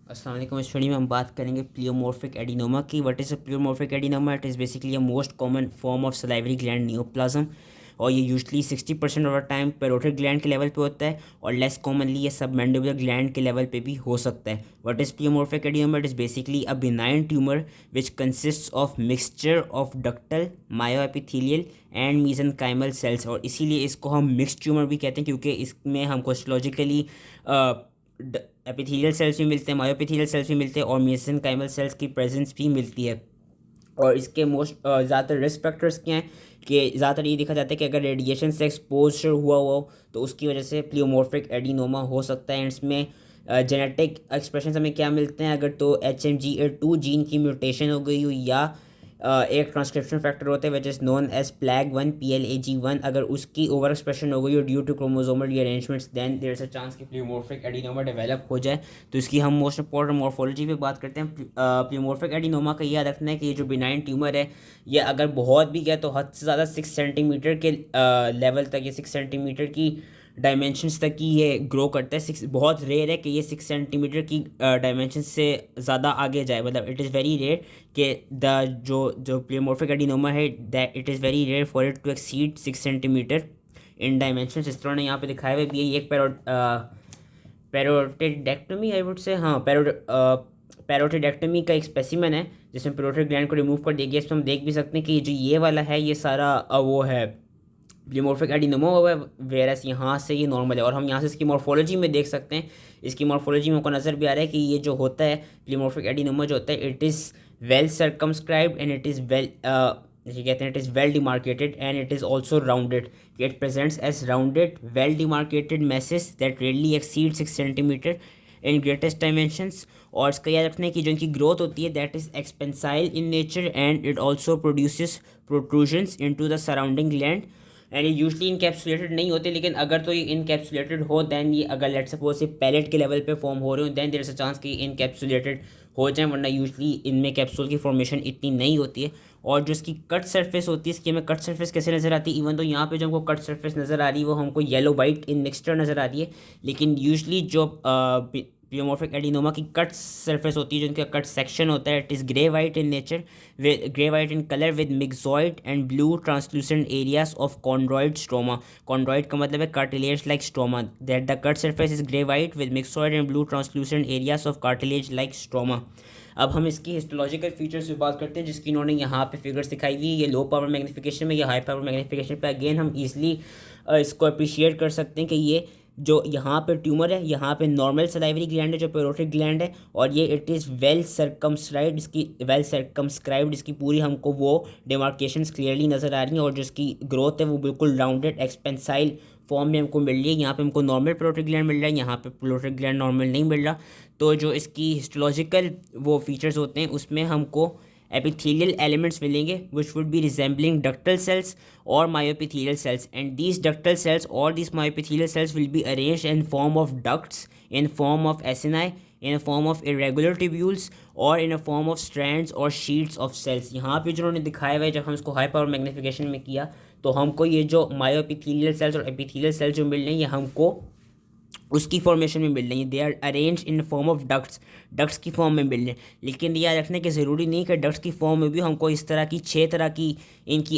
अस्सलाम वालेकुम। इस वीडियो में हम बात करेंगे प्लियोमॉर्फिक एडिनोमा की। What is a pleomorphic adenoma? It is basically a most common form of salivary gland neoplasm, और ये usually 60% of the time parotid gland के लेवल पे होता है, और लेस कॉमनली ये सबमैंडिबुलर ग्लैंड के लेवल पे भी हो सकता है। What is pleomorphic adenoma? It is basically a benign tumour which consist of mixture of ductal, myoepithelial and mesenchymal sales, और इसीलिए इसको हम मिक्स्ड ट्यूमर भी कहते हैं क्योंकि इसमें हमको हिस्टोलॉजिकली एपिथेलियल सेल्स भी मिलते हैं, मायोएपिथेलियल सेल्स भी मिलते हैं, और मेसेनकाइमल सेल्स की प्रेजेंस भी मिलती है। और इसके मोस्ट ज़्यादातर रिस्क फैक्टर्स क्या हैं कि ज़्यादातर ये देखा जाता है कि अगर रेडिएशन से एक्सपोजर हुआ हो तो उसकी वजह से प्लियोमॉर्फिक एडिनोमा हो सकता है। एंड इसमें जेनेटिक एक्सप्रेशन हमें क्या मिलते हैं, अगर तो HMGA2 जीन की म्यूटेशन हो गई हो, या एक ट्रांसक्रिप्शन फैक्टर होता है which is known as PLAG 1 PLAG1, अगर उसकी ओवर एक्सप्रेशन हो गई हो due to chromosomal rearrangements, then there is a chance कि प्लियोमॉर्फिक एडिनोमा डेवलप हो जाए। तो इसकी हम मोस्ट इंपॉर्टेंट मॉर्फोलॉजी पे बात करते हैं। प्लियोमॉर्फिक एडिनोमा का यह रखना है कि ये जो बिनाइन ट्यूमर है, ये अगर बहुत भी गया तो हद से ज़्यादा 6 सेंटीमीटर के लेवल तक, ये 6 सेंटीमीटर की डायमेंशंस तक की ये ग्रो करता है। बहुत रेयर है कि ये 6 सेंटीमीटर की डायमेंशन से ज़्यादा आगे जाए, मतलब इट इज़ वेरी रेयर कि द जो जो प्लियोमॉर्फिक एडिनोमा है, that it is very rare for it to exceed 6 centimetre in dimension. इस तरह ने यहाँ पे दिखाया हुआ भी है। ये एक पैरोटिडेक्टमी आई वुड से, हाँ, पैरोटिडेक्टमी का एक स्पेसिमन है जिसमें पैरोटिड ग्लैंड को रिमूव कर दिया गया। इसमें हम देख भी सकते हैं कि जो ये वाला है ये सारा वो है प्लियोमॉर्फिक एडिनोमा हुआ है, वेरस यहाँ से ये नॉर्मल है। और हम यहाँ से इसकी मॉर्फोलॉजी में देख सकते हैं, इसकी मॉर्फोलॉजी में हमको नज़र भी आ रहा है कि ये जो होता है प्लियोमॉर्फिक एडिनोमा जो होता है, it is well circumscribed and it is well, ये कहते हैं, it is well demarcated and it is also rounded. It presents as rounded well demarcated masses that rarely exceed 6 centimetre in greatest dimensions. और इसका याद रखना है कि जो इनकी ग्रोथ होती है that is expansile in nature and it also produces protrusions into the surrounding gland. And ये यूजली इनकैप्सुलेटेड नहीं होते, लेकिन अगर तो ये इनकैप्सुलेटेड हो दैन ये, अगर लेट सपोज ये पैलेट के लेवल पे फॉर्म हो रहे हो, then there is a chance कि इनकैप्सुलेटेड हो जाए, वरना यूजली इनमें कैप्सूल की फॉर्मेशन इतनी नहीं होती है। और जो इसकी कट सरफेस होती है, इसकी हमें कट सरफेस कैसे नज़र आती है, इवन तो यहाँ पे जो हमको कट सरफेस नज़र आ रही है वो हमको येलो वाइट इन मिक्सचर नज़र आ रही है, लेकिन यूजली जो प्लियोमॉर्फिक एडिनोमा की कट सरफेस होती है, जो इनका कट सेक्शन होता है, it is grey white in nature, grey white in colour with myxoid and blue translucent areas of chondroid stroma. Chondroid का मतलब है cartilage like stroma, that the cut surface is grey white with myxoid and blue translucent areas of cartilage like stroma. अब हम इसकी histological features पे बात करते हैं, जिसकी इन्होंने यहाँ पे फिगर्स दिखाई हुई है। ये लो पावर मैग्नीफिकेशन में, या हाई पावर मैग्नीफिकेशन पे अगेन हम ईजिली इसको अप्रिशिएट कर सकते हैं कि ये जो यहाँ पे ट्यूमर है, यहाँ पे नॉर्मल सलाइवरी ग्लैंड है जो पैरोटिड ग्लैंड है, और ये इट इज़ वेल सर्कमस्क्राइब्ड, इसकी वेल सर्कमस्क्राइब्ड, इसकी पूरी हमको वो डिमार्केशंस क्लियरली नज़र आ रही हैं, और जो इसकी ग्रोथ है वो बिल्कुल राउंडेड एक्सपेंसाइल फॉर्म में हमको मिल रही है। यहाँ पे हमको नॉर्मल पैरोटिड ग्लैंड मिल रहा है, यहाँ पे पैरोटिड ग्लैंड नॉर्मल नहीं मिल रहा। तो जो इसकी हिस्टोलॉजिकल वो फीचर्स होते हैं उसमें हमको epithelial elements मिलेंगे which would be resembling ductal cells or myoepithelial cells, and these ductal cells or these myoepithelial cells will be arranged in form of ducts, in form of acini, in a form of irregular tubules or in a form of strands or sheets of cells। यहाँ पे जिन्होंने दिखाया हुआ है, जब हम इसको high power magnification में किया तो हमको ये जो मायोएपिथेलियल सेल्स और एपिथेलियल सेल्स जो मिल रहे हैं ये हमको उसकी फॉर्मेशन में मिल रही है। They are arrange in form of ducts, ducts की फॉर्म में मिल रहे हैं। लेकिन याद रखने की ज़रूरी नहीं कि डक्ट्स की फॉर्म में भी हमको इस तरह की छः तरह की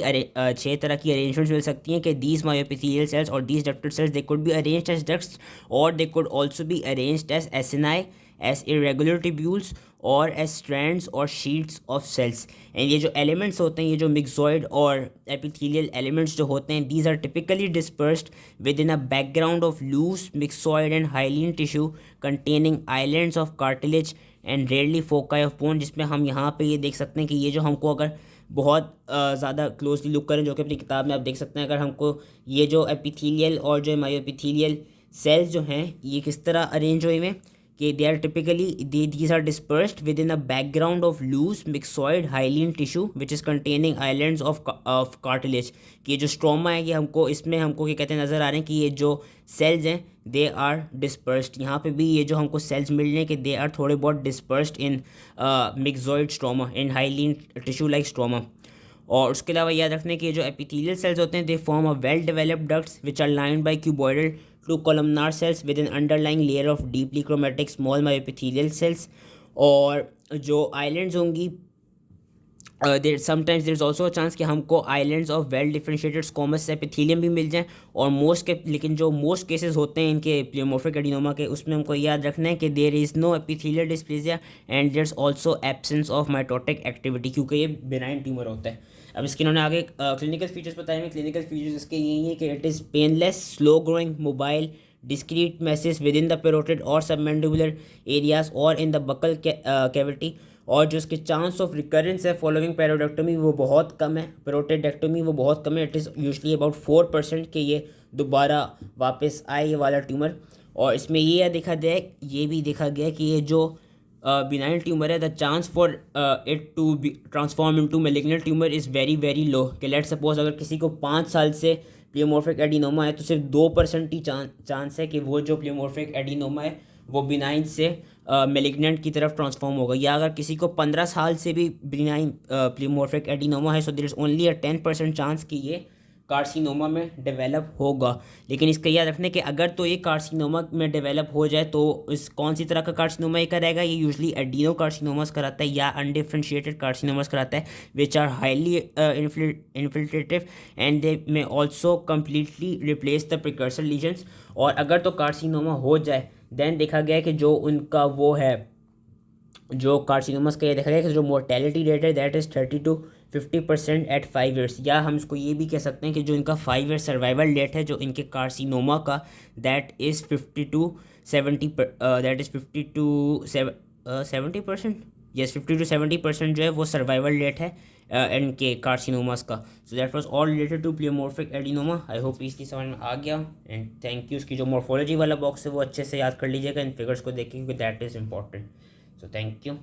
अरेंजमेंट्स मिल सकती हैं कि दीज मायोएपिथेलियल सेल्स और these ductal cells they could be arranged as ducts, और they could also be arranged as acini, as irregular tubules और एज स्ट्रैंड्स और शीट्स ऑफ सेल्स। एंड ये जो एलिमेंट्स होते हैं, ये जो मिक्सॉइड और एपिथेलियल एलिमेंट्स जो होते हैं, these are typically dispersed within a background of loose myxoid and hyaline tissue containing islands of cartilage and rarely foci of bone. जिसमें हम यहाँ पे ये देख सकते हैं कि ये जो हमको अगर बहुत ज़्यादा क्लोजली लुक करें, जो कि अपनी किताब में आप देख सकते हैं, अगर हमको ये जो एपिथेलियल और जो मायोएपिथेलियल सेल्स जो हैं ये किस तरह अरेंज हुए हैं कि they are typically these are dispersed within a background of loose myxoid hyaline tissue which is containing islands of cartilage। कि ये जो स्ट्रोमा है ये हमको इसमें हमको क्या कहते हैं नज़र आ रहे हैं कि ये जो सेल्स हैं दे आर डिस्पर्स्ड। यहाँ पे भी ये जो हमको सेल्स मिल रहे हैं कि दे आर थोड़े बहुत डिस्पर्स्ड इन मिक्सोइड स्ट्रोमा, इन हाइलिन टिश्यू लाइक स्ट्रोमा। और उसके अलावा याद रखने कि जो एपिथेलियल सेल्स होते हैं they form a well developed ducts which are lined by cuboidal to columnar cells with an underlying layer of deeply chromatic small myoepithelial cells। और जो आइलैंड्स होंगी, there sometimes there is also a chance कि हमको islands of well differentiated squamous epithelium भी मिल जाएं। और लेकिन जो मोस्ट केसेस होते हैं इनके प्लियोमॉर्फिक एडिनोमा के, उसमें हमको याद रखना है कि there is no epithelial dysplasia and there is also absence of mitotic activity, क्योंकि ये बेनाइन ट्यूमर होता है। अब इसके इन्होंने आगे क्लिनिकल फीचर्स बताए हैं। क्लिनिकल फीचर्स इसके यही है कि it is painless, slow growing, mobile, discrete masses within the parotid or submandibular areas or in the buccal cavity। और जो इसके चांस ऑफ रिकरेंस है फॉलोइंग पैरोडेक्टोमी वो बहुत कम है, पैरोटिडेक्टोमी वो बहुत कम है। इट इज़ यूजली अबाउट 4% के ये दोबारा वापस आए ये वाला ट्यूमर। और इसमें ये देखा गया है, ये भी देखा गया है कि ये जो बिनाइन ट्यूमर है, the chance for it to be transform into malignant tumour is very very low. कि लेट सपोज अगर किसी को 5 साल से प्लियोमॉर्फिक एडिनोमा है तो सिर्फ 2% ही चांस है कि वो जो प्लियोमॉर्फिक एडिनोमा है वो बिनाइन से मेलिग्नेंट की तरफ ट्रांसफॉर्म होगा। या अगर किसी को 15 साल से भी बिनाइन प्लियोमॉर्फिक एडिनोमा है, so there is only a 10% chance कि ये कार्सिनोमा में डेवलप होगा। लेकिन इसका याद रखने कि अगर तो ये कार्सिनोमा में डेवलप हो जाए तो इस कौन सी तरह का कार्सिनोमा ये कराएगा, ये यूजली एडिनो कार्सिनोमास कराता है या अनडिफरेंशिएटेड कार्सिनोमास कराता है, which are highly infiltrative and they may also completely replace the precursor lesions. और अगर तो कार्सिनोमा हो जाए देन देखा गया कि जो उनका वो है, जो कार्सिनोमस का ये देखा गया कि जो मोर्टेलिटी रेट है that is 30 to 50% at 5 years. या हम इसको ये भी कह सकते हैं कि जो इनका 5 ईयर सर्वाइवल रेट है जो इनके कार्सिनोमा का, that is 50 to 70%, yes 50 to 70% जो है वो सर्वाइवल रेट है इनके कार्सिनोमास का। So that was all related to pleomorphic adenoma. I hope इसकी समझ में आ गया एंड थैंक यू। इसकी जो मॉर्फोलॉजी वाला बॉक्स है वो अच्छे से याद कर लीजिएगा इन फिगर्स को देखिए क्योंकि that is important. So thank you।